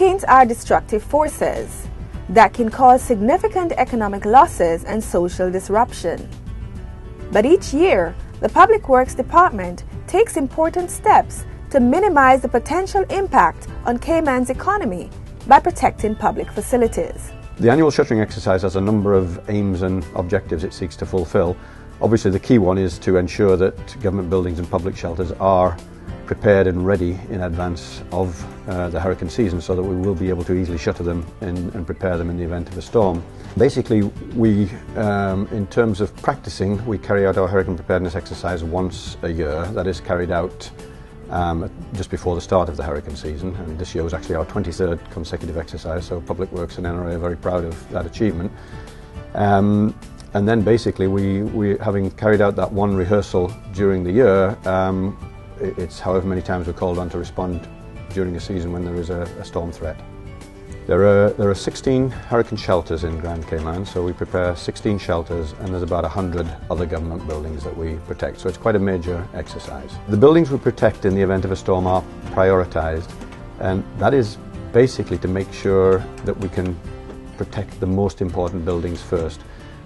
Hurricanes are destructive forces that can cause significant economic losses and social disruption. But each year, the Public Works Department takes important steps to minimize the potential impact on Cayman's economy by protecting public facilities. The annual shuttering exercise has a number of aims and objectives it seeks to fulfill. Obviously the key one is to ensure that government buildings and public shelters are prepared and ready in advance of the hurricane season, so that we will be able to easily shutter them and prepare them in the event of a storm. Basically, we, in terms of practicing, we carry out our hurricane preparedness exercise once a year. That is carried out just before the start of the hurricane season, and this year was actually our 23rd consecutive exercise, so Public Works and NRA are very proud of that achievement. And then basically, we having carried out that one rehearsal during the year, it's however many times we're called on to respond during a season when there is a storm threat. There are 16 hurricane shelters in Grand Cayman, so we prepare 16 shelters, and there's about 100 other government buildings that we protect, so it's quite a major exercise. The buildings we protect in the event of a storm are prioritised, and that is basically to make sure that we can protect the most important buildings first.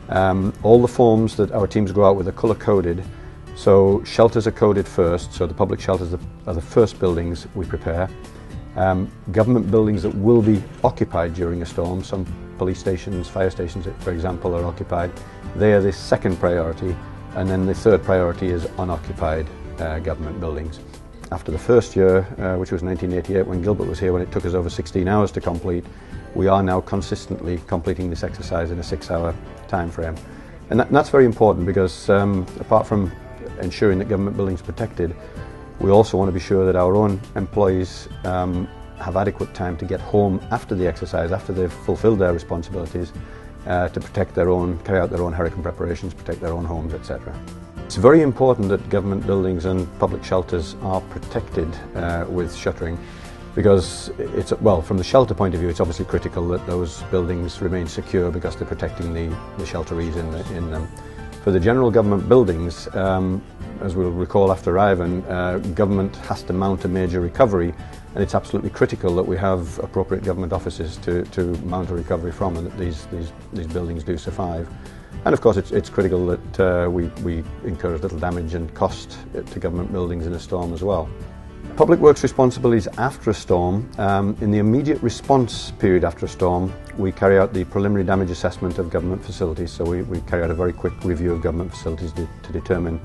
All the forms that our teams go out with are colour-coded, so shelters are coded first, so the public shelters are the first buildings we prepare. Government buildings that will be occupied during a storm, some police stations, fire stations for example, are occupied. They are the second priority, and then the third priority is unoccupied government buildings. After the first year, which was 1988 when Gilbert was here, when it took us over 16 hours to complete, we are now consistently completing this exercise in a 6-hour time frame. And that's very important because apart from ensuring that government buildings are protected, we also want to be sure that our own employees have adequate time to get home after the exercise, after they've fulfilled their responsibilities, to protect their own, carry out their own hurricane preparations, protect their own homes, etc. It's very important that government buildings and public shelters are protected with shuttering, because it's, well, from the shelter point of view, it's obviously critical that those buildings remain secure because they're protecting the shelterees in them. For the general government buildings, as we'll recall after Ivan, government has to mount a major recovery, and it's absolutely critical that we have appropriate government offices to mount a recovery from, and that these buildings do survive. And of course it's critical that we incur as little damage and cost to government buildings in a storm as well. Public Works responsibilities after a storm. In the immediate response period after a storm, we carry out the preliminary damage assessment of government facilities. So we carry out a very quick review of government facilities to determine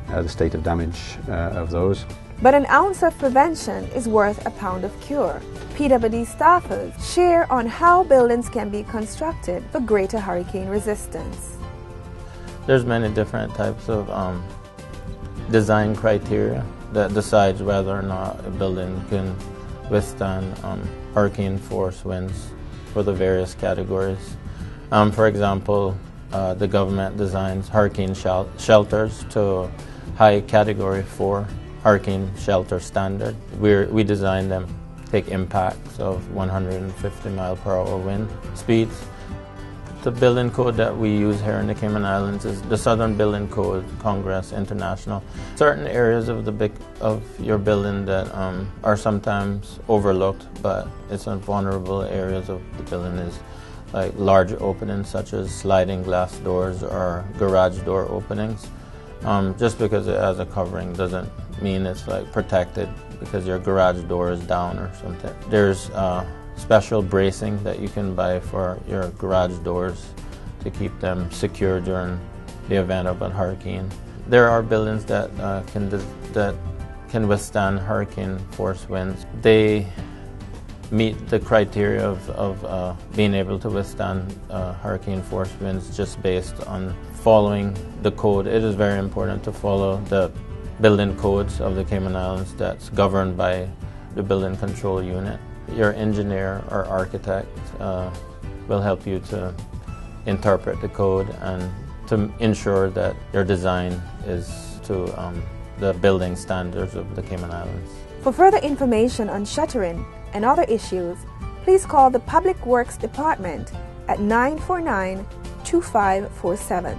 the state of damage of those. But an ounce of prevention is worth a pound of cure. PWD staffers share on how buildings can be constructed for greater hurricane resistance. There's many different types of design criteria that decides whether or not a building can withstand hurricane force winds for the various categories. For example, the government designs hurricane shelters to high category 4 hurricane shelter standard. We design them take impacts of 150 mile/hour wind speeds. The building code that we use here in the Cayman Islands is the Southern Building Code, Congress International. Certain areas of your building that are sometimes overlooked, but it's vulnerable areas of the building is like large openings such as sliding glass doors or garage door openings. Just because it has a covering doesn't mean it's like protected because your garage door is down or something. There's special bracing that you can buy for your garage doors to keep them secure during the event of a hurricane. There are buildings that can withstand hurricane force winds. They meet the criteria of being able to withstand hurricane force winds just based on following the code. It is very important to follow the building codes of the Cayman Islands that's governed by the building control unit. Your engineer or architect will help you to interpret the code and to ensure that your design is to the building standards of the Cayman Islands. For further information on shuttering and other issues, please call the Public Works Department at 949-2547.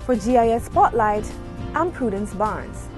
For GIS Spotlight, I'm Prudence Barnes.